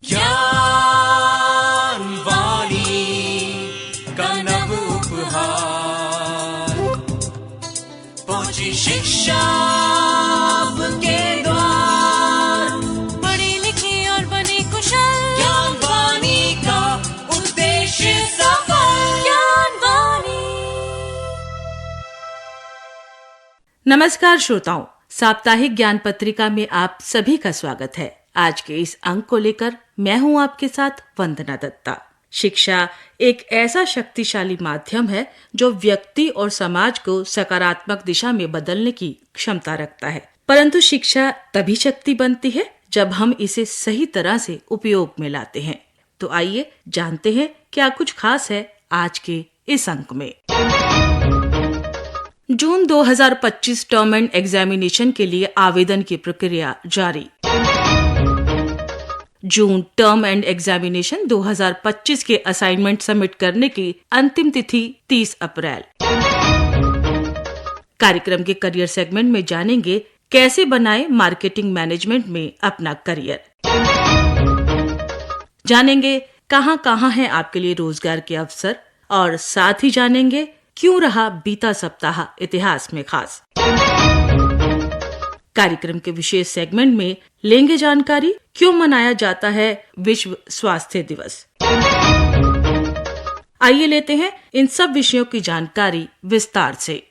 ज्ञानवाणी का नव उपहार, पहुंची शिक्षा के द्वार, पढ़े लिखे और बने कुशल, ज्ञानवाणी का उद्देश्य सफल। ज्ञानवाणी। नमस्कार श्रोताओं, साप्ताहिक ज्ञान पत्रिका में आप सभी का स्वागत है। आज के इस अंक को लेकर मैं हूं आपके साथ वंदना दत्ता। शिक्षा एक ऐसा शक्तिशाली माध्यम है जो व्यक्ति और समाज को सकारात्मक दिशा में बदलने की क्षमता रखता है। परंतु शिक्षा तभी शक्ति बनती है जब हम इसे सही तरह से उपयोग में लाते हैं। तो आइए जानते हैं क्या कुछ खास है आज के इस अंक में। जून 2025 टर्म एंड एग्जामिनेशन के लिए आवेदन की प्रक्रिया जारी। जून टर्म एंड एग्जामिनेशन 2025 के असाइनमेंट सबमिट करने की अंतिम तिथि 30 अप्रैल। कार्यक्रम के करियर सेगमेंट में जानेंगे कैसे बनाएं मार्केटिंग मैनेजमेंट में अपना करियर। जानेंगे कहां हैं आपके लिए रोजगार के अवसर, और साथ ही जानेंगे क्यों रहा बीता सप्ताह इतिहास में खास। कार्यक्रम के विशेष सेगमेंट में लेंगे जानकारी क्यों मनाया जाता है विश्व स्वास्थ्य दिवस। आइए लेते हैं इन सब विषयों की जानकारी विस्तार से।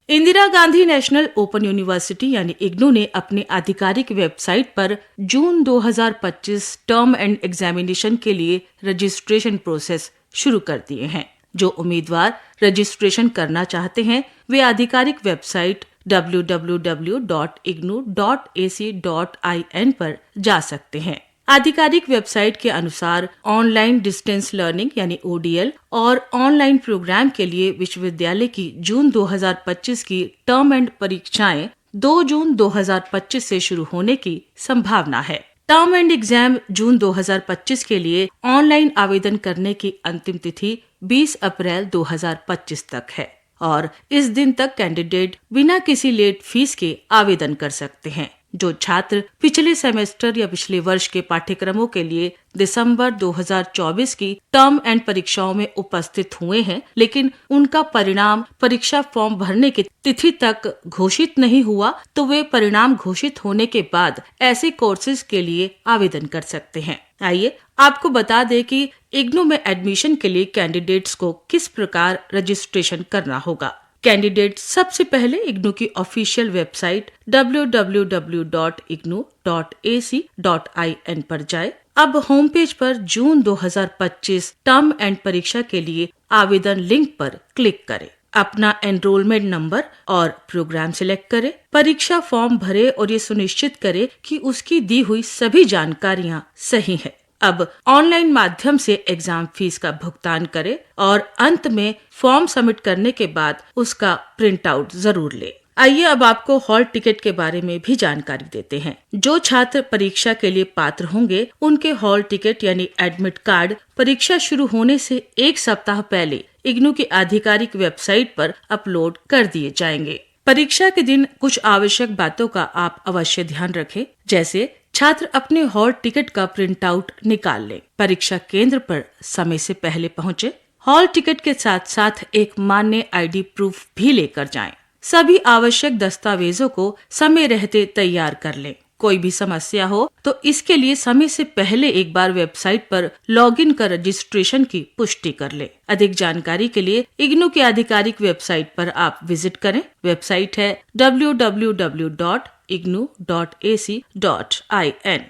Indira Gandhi national open university यानी इग्नू ने अपनी आधिकारिक वेबसाइट पर जून 2025 टर्म एंड एग्जामिनेशन के लिए रजिस्ट्रेशन प्रोसेस शुरू कर दिए हैं। जो उम्मीदवार रजिस्ट्रेशन करना चाहते हैं वे आधिकारिक वेबसाइट www.ignu.ac.in पर जा सकते हैं। आधिकारिक वेबसाइट के अनुसार ऑनलाइन डिस्टेंस लर्निंग यानी ODL और ऑनलाइन प्रोग्राम के लिए विश्वविद्यालय की जून 2025 की टर्म एंड परीक्षाएं 2 जून 2025 से शुरू होने की संभावना है। टर्म एंड एग्जाम जून 2025 के लिए ऑनलाइन आवेदन करने की अंतिम तिथि 20 अप्रैल 2025 तक है और इस दिन तक कैंडिडेट बिना किसी लेट फीस के आवेदन कर सकते हैं। जो छात्र पिछले सेमेस्टर या पिछले वर्ष के पाठ्यक्रमों के लिए दिसंबर 2024 की टर्म एंड परीक्षाओं में उपस्थित हुए हैं लेकिन उनका परिणाम परीक्षा फॉर्म भरने की तिथि तक घोषित नहीं हुआ, तो वे परिणाम घोषित होने के बाद ऐसे कोर्सेज के लिए आवेदन कर सकते हैं। आइए आपको बता दें कि इग्नू में एडमिशन के लिए कैंडिडेट्स को किस प्रकार रजिस्ट्रेशन करना होगा। कैंडिडेट सबसे पहले इग्नू की ऑफिशियल वेबसाइट www.ignu.ac.in पर जाए। अब होम पेज पर जून 2025 टर्म एंड परीक्षा के लिए आवेदन लिंक पर क्लिक करें। अपना एनरोलमेंट नंबर और प्रोग्राम सिलेक्ट करें। परीक्षा फॉर्म भरे और ये सुनिश्चित करें कि उसकी दी हुई सभी जानकारियाँ सही है। अब ऑनलाइन माध्यम से एग्जाम फीस का भुगतान करें और अंत में फॉर्म सबमिट करने के बाद उसका प्रिंट आउट जरूर ले। आइए अब आपको हॉल टिकट के बारे में भी जानकारी देते हैं। जो छात्र परीक्षा के लिए पात्र होंगे उनके हॉल टिकट यानी एडमिट कार्ड परीक्षा शुरू होने से 1 सप्ताह पहले इग्नू की आधिकारिक वेबसाइट पर अपलोड कर दिए जाएंगे। परीक्षा के दिन कुछ आवश्यक बातों का आप अवश्य ध्यान रखें, जैसे छात्र अपने हॉल टिकट का प्रिंट आउट निकाल लें। परीक्षा केंद्र पर समय से पहले पहुंचे। हॉल टिकट के साथ साथ एक मान्य ID प्रूफ भी लेकर जाएं। सभी आवश्यक दस्तावेजों को समय रहते तैयार कर लें। कोई भी समस्या हो तो इसके लिए समय से पहले एक बार वेबसाइट पर लॉगिन कर रजिस्ट्रेशन की पुष्टि कर लें। अधिक जानकारी के लिए इग्नू की आधिकारिक वेबसाइट पर आप विजिट करें। वेबसाइट है www.ignu.ac.in।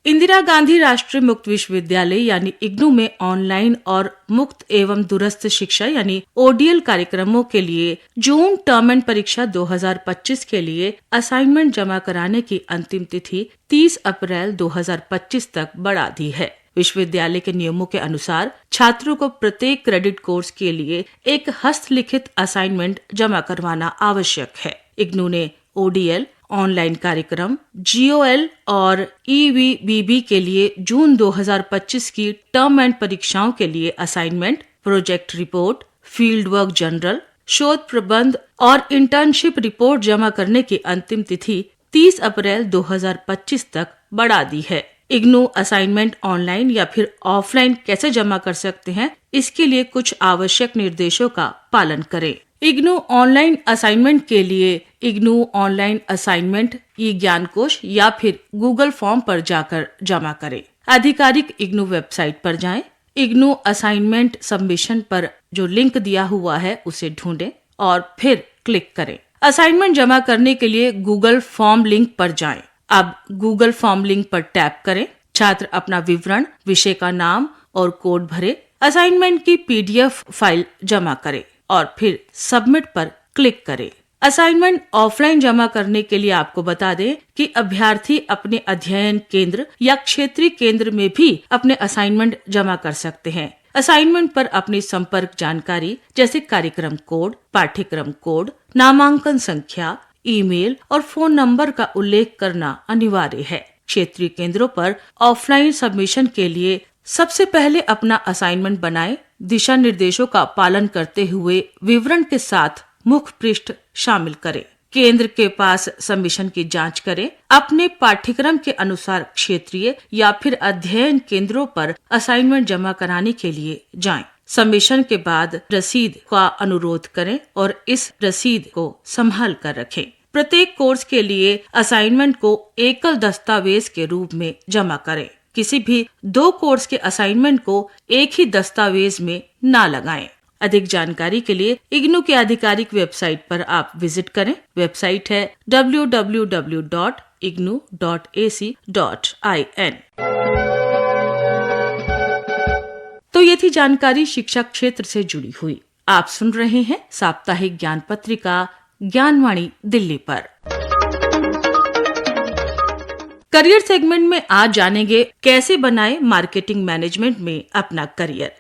इंदिरा गांधी राष्ट्रीय मुक्त विश्वविद्यालय यानी इग्नू में ऑनलाइन और मुक्त एवं दूरस्थ शिक्षा यानी ODL कार्यक्रमों के लिए जून टर्म एंड परीक्षा 2025 के लिए असाइनमेंट जमा कराने की अंतिम तिथि 30 अप्रैल 2025 तक बढ़ा दी है। विश्वविद्यालय के नियमों के अनुसार छात्रों को प्रत्येक क्रेडिट कोर्स के लिए एक हस्तलिखित असाइनमेंट जमा करवाना आवश्यक है। इग्नू ने ODL ऑनलाइन कार्यक्रम, GOL और EVBB के लिए जून 2025 की टर्म एंड परीक्षाओं के लिए assignment, project report, field work general, शोध प्रबंध और इंटर्नशिप रिपोर्ट जमा करने की अंतिम तिथि 30 अप्रैल 2025 तक बढ़ा दी है। इग्नू असाइनमेंट ऑनलाइन या फिर ऑफलाइन कैसे जमा कर सकते हैं, इसके लिए कुछ आवश्यक निर्देशों का पालन करें। इग्नू ऑनलाइन असाइनमेंट के लिए इग्नू ऑनलाइन असाइनमेंट ई ज्ञान कोश या फिर गूगल फॉर्म पर जाकर जमा करें। आधिकारिक इग्नू वेबसाइट पर जाएं। इग्नू असाइनमेंट सबमिशन पर जो लिंक दिया हुआ है उसे ढूंढें और फिर क्लिक करें। असाइनमेंट जमा करने के लिए गूगल फॉर्म लिंक पर जाएं। अब गूगल फॉर्म लिंक पर टैप करें। छात्र अपना विवरण, विषय का नाम और कोड भरे। असाइनमेंट की PDF फाइल जमा करें और फिर सबमिट पर क्लिक करें। असाइनमेंट ऑफलाइन जमा करने के लिए आपको बता दें कि अभ्यर्थी अपने अध्ययन केंद्र या क्षेत्रीय केंद्र में भी अपने असाइनमेंट जमा कर सकते हैं। असाइनमेंट पर अपनी संपर्क जानकारी जैसे कार्यक्रम कोड, पाठ्यक्रम कोड, नामांकन संख्या, ईमेल और फोन नंबर का उल्लेख करना अनिवार्य है। क्षेत्रीय केंद्रों पर ऑफलाइन सबमिशन के लिए सबसे पहले अपना असाइनमेंट बनाएं। दिशा निर्देशों का पालन करते हुए विवरण के साथ मुख्य पृष्ठ शामिल करें। केंद्र के पास सबमिशन की जांच करें। अपने पाठ्यक्रम के अनुसार क्षेत्रीय या फिर अध्ययन केंद्रों पर असाइनमेंट जमा कराने के लिए जाएं। सबमिशन के बाद रसीद का अनुरोध करें और इस रसीद को संभाल कर रखें। प्रत्येक कोर्स के लिए असाइनमेंट को एकल दस्तावेज के रूप में जमा करें। किसी भी 2 कोर्स के असाइनमेंट को एक ही दस्तावेज में न लगाएं। अधिक जानकारी के लिए इग्नू के आधिकारिक वेबसाइट पर आप विजिट करें। वेबसाइट है www.ignu.ac.in। तो ये थी जानकारी शिक्षा क्षेत्र से जुड़ी हुई। आप सुन रहे हैं साप्ताहिक ज्ञान पत्रिका ज्ञानवाणी दिल्ली पर। करियर सेगमेंट में आज जानेंगे कैसे बनाएं मार्केटिंग मैनेजमेंट में अपना करियर।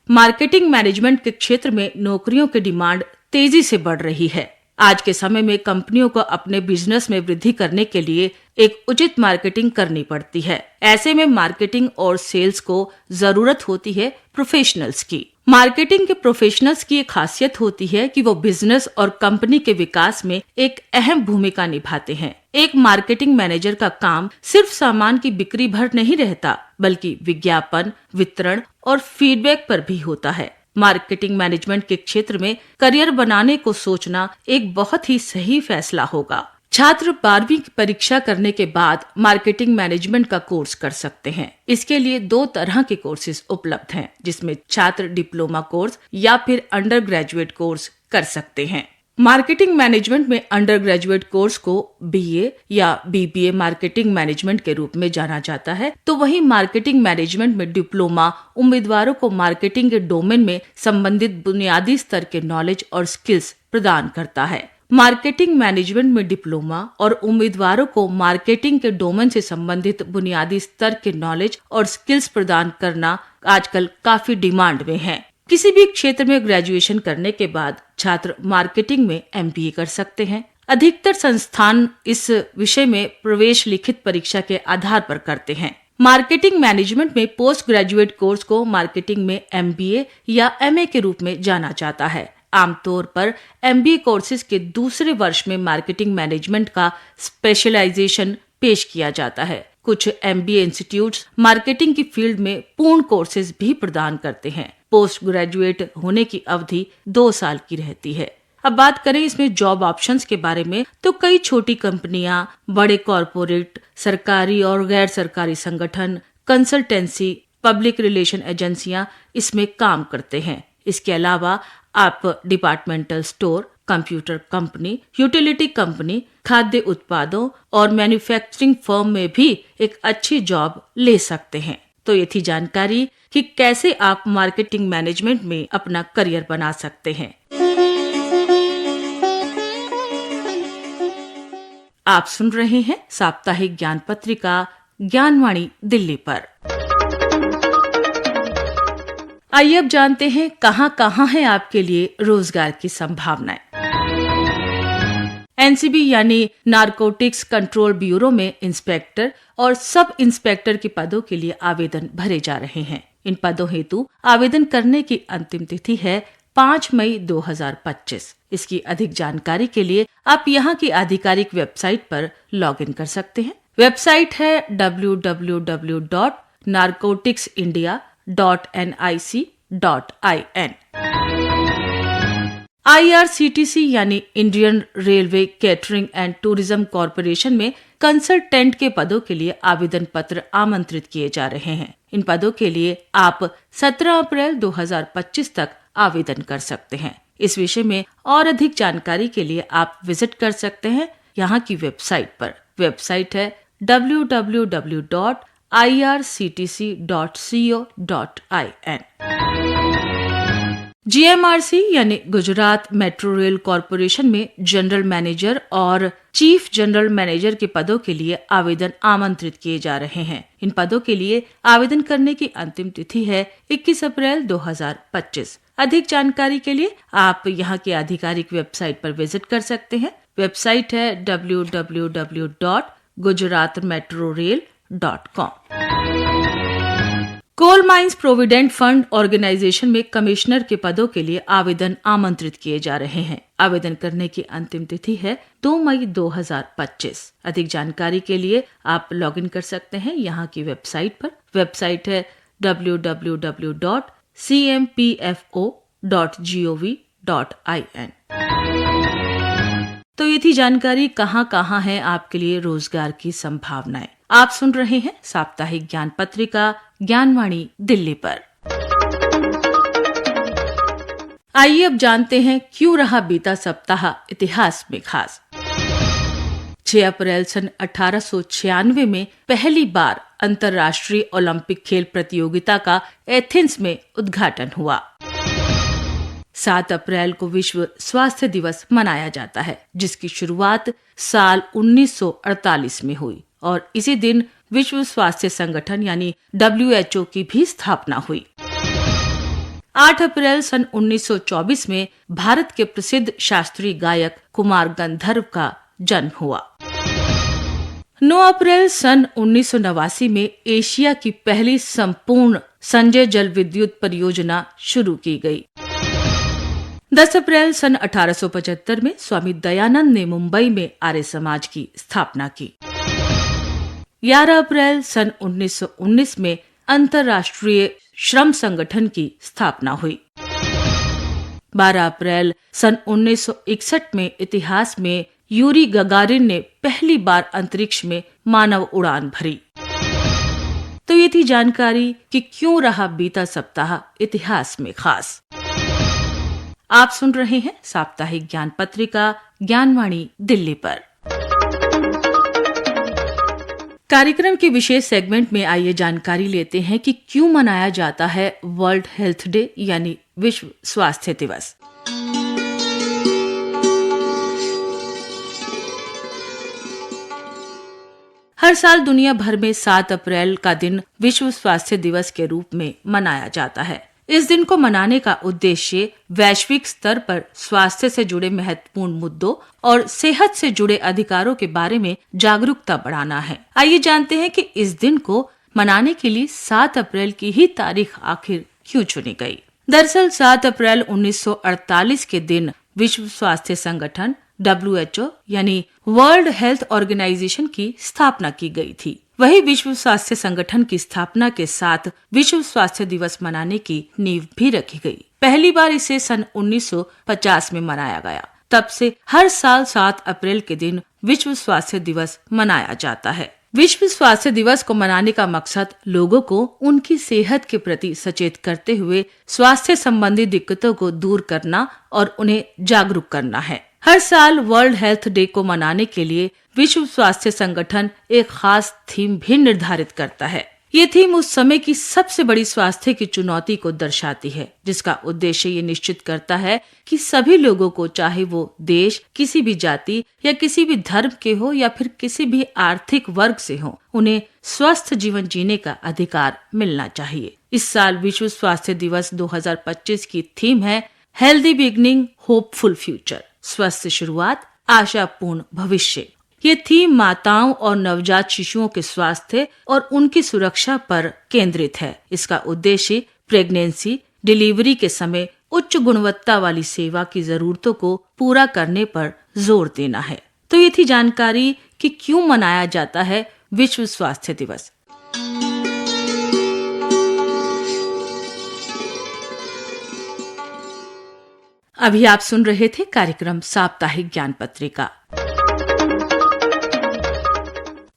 मार्केटिंग मैनेजमेंट के क्षेत्र में नौकरियों की डिमांड तेजी से बढ़ रही है। आज के समय में कंपनियों को अपने बिजनेस में वृद्धि करने के लिए एक उचित मार्केटिंग करनी पड़ती है। ऐसे में मार्केटिंग और सेल्स को जरूरत होती है प्रोफेशनल्स की। मार्केटिंग के प्रोफेशनल्स की एक खासियत होती है कि वो बिजनेस और कंपनी के विकास में एक अहम भूमिका निभाते हैं। एक मार्केटिंग मैनेजर का काम सिर्फ सामान की बिक्री भर नहीं रहता, बल्कि विज्ञापन, वितरण और फीडबैक पर भी होता है। मार्केटिंग मैनेजमेंट के क्षेत्र में करियर बनाने को सोचना एक बहुत ही सही फैसला होगा। छात्र 12वीं की परीक्षा करने के बाद मार्केटिंग मैनेजमेंट का कोर्स कर सकते हैं। इसके लिए 2 तरह के कोर्सेज उपलब्ध हैं, जिसमें छात्र डिप्लोमा कोर्स या फिर अंडर ग्रेजुएट कोर्स कर सकते हैं। मार्केटिंग मैनेजमेंट में अंडर ग्रेजुएट कोर्स को BA या BBA मार्केटिंग मैनेजमेंट के रूप में जाना जाता है, तो वहीं मार्केटिंग मैनेजमेंट में डिप्लोमा उम्मीदवारों को मार्केटिंग के डोमेन में संबंधित बुनियादी स्तर के नॉलेज और स्किल्स प्रदान करता है। मार्केटिंग मैनेजमेंट में डिप्लोमा और उम्मीदवारों को मार्केटिंग के डोमेन से संबंधित बुनियादी स्तर के नॉलेज और स्किल्स प्रदान करना आजकल काफी डिमांड में है। किसी भी क्षेत्र में ग्रेजुएशन करने के बाद छात्र मार्केटिंग में MBA कर सकते हैं। अधिकतर संस्थान इस विषय में प्रवेश लिखित परीक्षा के आधार पर करते हैं। मार्केटिंग मैनेजमेंट में पोस्ट ग्रेजुएट कोर्स को मार्केटिंग में MBA या MA के रूप में जाना जाता है। आमतौर पर MBA कोर्सेज के दूसरे वर्ष में मार्केटिंग मैनेजमेंट का स्पेशलाइजेशन पेश किया जाता है। कुछ MBA इंस्टीट्यूट्स मार्केटिंग की फील्ड में पूर्ण कोर्सेज भी प्रदान करते हैं। पोस्ट ग्रेजुएट होने की अवधि 2 साल की रहती है। अब बात करें इसमें जॉब ऑप्शंस के बारे में, तो कई छोटी कंपनियां, बड़े कॉरपोरेट, सरकारी और गैर सरकारी संगठन, कंसल्टेंसी, पब्लिक रिलेशन एजेंसियां इसमें काम करते हैं। इसके अलावा आप departmental store, computer company, utility company, खाद्य उत्पादों और मैन्युफैक्चरिंग फर्म में भी एक अच्छी जॉब ले सकते हैं। तो ये थी जानकारी कि कैसे आप मार्केटिंग मैनेजमेंट में अपना करियर बना सकते हैं। आप सुन रहे हैं साप्ताहिक ज्ञान पत्रिका ज्ञानवाणी दिल्ली पर। आइए अब जानते हैं कहां है आपके लिए रोजगार की संभावनाएं। एनसीबी यानी नारकोटिक्स कंट्रोल ब्यूरो में इंस्पेक्टर और सब इंस्पेक्टर के पदों के लिए आवेदन भरे जा रहे हैं। इन पदों हेतु आवेदन करने की अंतिम तिथि है 5 मई 2025। इसकी अधिक जानकारी के लिए आप यहाँ की आधिकारिक वेबसाइट पर लॉगिन कर सकते हैं। वेबसाइट है www.narcoticsindia.nic.in। IRCTC यानी Indian railway catering and tourism corporation में कंसल्टेंट के पदों के लिए आवेदन पत्र आमंत्रित किए जा रहे हैं। इन पदों के लिए आप 17 अप्रैल 2025 तक आवेदन कर सकते हैं। इस विषय में और अधिक जानकारी के लिए आप विजिट कर सकते हैं यहाँ की वेबसाइट पर। वेबसाइट है www.irctc.co.in। GMRC यानी गुजरात मेट्रो रेल कॉरपोरेशन में जनरल मैनेजर और चीफ जनरल मैनेजर के पदों के लिए आवेदन आमंत्रित किए जा रहे हैं। इन पदों के लिए आवेदन करने की अंतिम तिथि है 21 अप्रैल 2025। अधिक जानकारी के लिए आप यहाँ की आधिकारिक वेबसाइट पर विजिट कर सकते हैं। वेबसाइट है www.gujaratmetrorail.com। Coal mines provident fund organisation में कमिश्नर के पदों के लिए आवेदन आमंत्रित किए जा रहे हैं। आवेदन करने की अंतिम तिथि है 2 मई 2025। अधिक जानकारी के लिए आप लॉगिन कर सकते हैं यहाँ की वेबसाइट पर। वेबसाइट है www.cmpfo.gov.in। तो ये थी जानकारी कहाँ है आपके लिए रोजगार की संभावनाएं। आप सुन रहे हैं साप्ताहिक ज्ञान पत्रिका ज्ञानवाणी दिल्ली पर। आइए अब जानते हैं क्यों रहा बीता सप्ताह इतिहास में खास। 6 अप्रैल सन 1896 में पहली बार अंतर्राष्ट्रीय ओलंपिक खेल प्रतियोगिता का एथेंस में उद्घाटन हुआ। 7 अप्रैल को विश्व स्वास्थ्य दिवस मनाया जाता है, जिसकी शुरुआत साल 1948 में हुई और इसी दिन विश्व स्वास्थ्य संगठन यानी WHO की भी स्थापना हुई। 8 अप्रैल सन 1924 में भारत के प्रसिद्ध शास्त्रीय गायक कुमार गंधर्व का जन्म हुआ। 9 अप्रैल सन 1989 में एशिया की पहली संपूर्ण संजय जल विद्युत परियोजना शुरू की गई। 10 अप्रैल सन 1875 में स्वामी दयानंद ने मुंबई में आर्य समाज की स्थापना की। 11 अप्रैल सन 1919 में अंतर्राष्ट्रीय श्रम संगठन की स्थापना हुई। 12 अप्रैल सन 1961 में इतिहास में यूरी गगारिन ने पहली बार अंतरिक्ष में मानव उड़ान भरी। तो ये थी जानकारी कि क्यों रहा बीता सप्ताह इतिहास में खास। आप सुन रहे हैं साप्ताहिक ज्ञान पत्रिका ज्ञानवाणी दिल्ली पर। कार्यक्रम के विशेष सेगमेंट में आइए जानकारी लेते हैं कि क्यों मनाया जाता है वर्ल्ड हेल्थ डे यानी विश्व स्वास्थ्य दिवस। हर साल दुनिया भर में 7 अप्रैल का दिन विश्व स्वास्थ्य दिवस के रूप में मनाया जाता है। इस दिन को मनाने का उद्देश्य वैश्विक स्तर पर स्वास्थ्य से जुड़े महत्वपूर्ण मुद्दों और सेहत से जुड़े अधिकारों के बारे में जागरूकता बढ़ाना है। आइए जानते हैं कि इस दिन को मनाने के लिए 7 अप्रैल की ही तारीख आखिर क्यों चुनी गई। दरअसल 7 अप्रैल 1948 के दिन विश्व स्वास्थ्य संगठन WHO यानी वर्ल्ड हेल्थ ऑर्गेनाइजेशन की स्थापना की गई थी। वही विश्व स्वास्थ्य संगठन की स्थापना के साथ विश्व स्वास्थ्य दिवस मनाने की नींव भी रखी गई। पहली बार इसे सन 1950 में मनाया गया। तब से हर साल 7 अप्रैल के दिन विश्व स्वास्थ्य दिवस मनाया जाता है। विश्व स्वास्थ्य दिवस को मनाने का मकसद लोगों को उनकी सेहत के प्रति सचेत करते हुए स्वास्थ्य संबंधी दिक्कतों को दूर करना और उन्हें जागरूक करना है। हर साल वर्ल्ड हेल्थ डे को मनाने के लिए विश्व स्वास्थ्य संगठन एक खास थीम भी निर्धारित करता है। ये थीम उस समय की सबसे बड़ी स्वास्थ्य की चुनौती को दर्शाती है, जिसका उद्देश्य ये निश्चित करता है कि सभी लोगों को, चाहे वो देश, किसी भी जाति या किसी भी धर्म के हो या फिर किसी भी आर्थिक वर्ग से हो, उन्हें स्वस्थ जीवन जीने का अधिकार मिलना चाहिए। इस साल विश्व स्वास्थ्य दिवस 2025 की थीम है हेल्दी बिगनिंग होपफुल फ्यूचर, स्वस्थ शुरुआत आशापूर्ण भविष्य। ये थीम माताओं और नवजात शिशुओं के स्वास्थ्य और उनकी सुरक्षा पर केंद्रित है। इसका उद्देश्य प्रेगनेंसी, डिलीवरी के समय उच्च गुणवत्ता वाली सेवा की जरूरतों को पूरा करने पर जोर देना है। तो ये थी जानकारी कि क्यों मनाया जाता है विश्व स्वास्थ्य दिवस। अभी आप सुन रहे थे कार्यक्रम साप्ताहिक ज्ञान पत्रिका।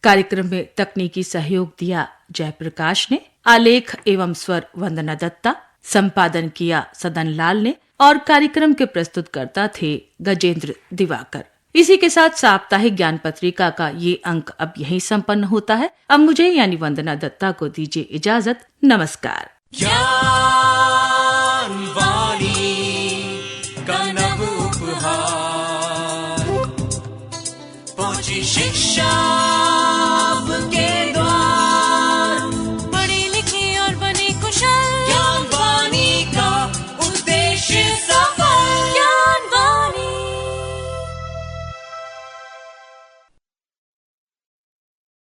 कार्यक्रम में तकनीकी सहयोग दिया जयप्रकाश ने, आलेख एवं स्वर वंदना दत्ता, संपादन किया सदन लाल ने और कार्यक्रम के प्रस्तुतकर्ता थे गजेंद्र दिवाकर। इसी के साथ साप्ताहिक ज्ञान पत्रिका का ये अंक अब यहीं संपन्न होता है। अब मुझे यानी वंदना दत्ता को दीजिए इजाजत। नमस्कार। ज्ञान वाणी का नव उपहार, पहुंची शिक्षा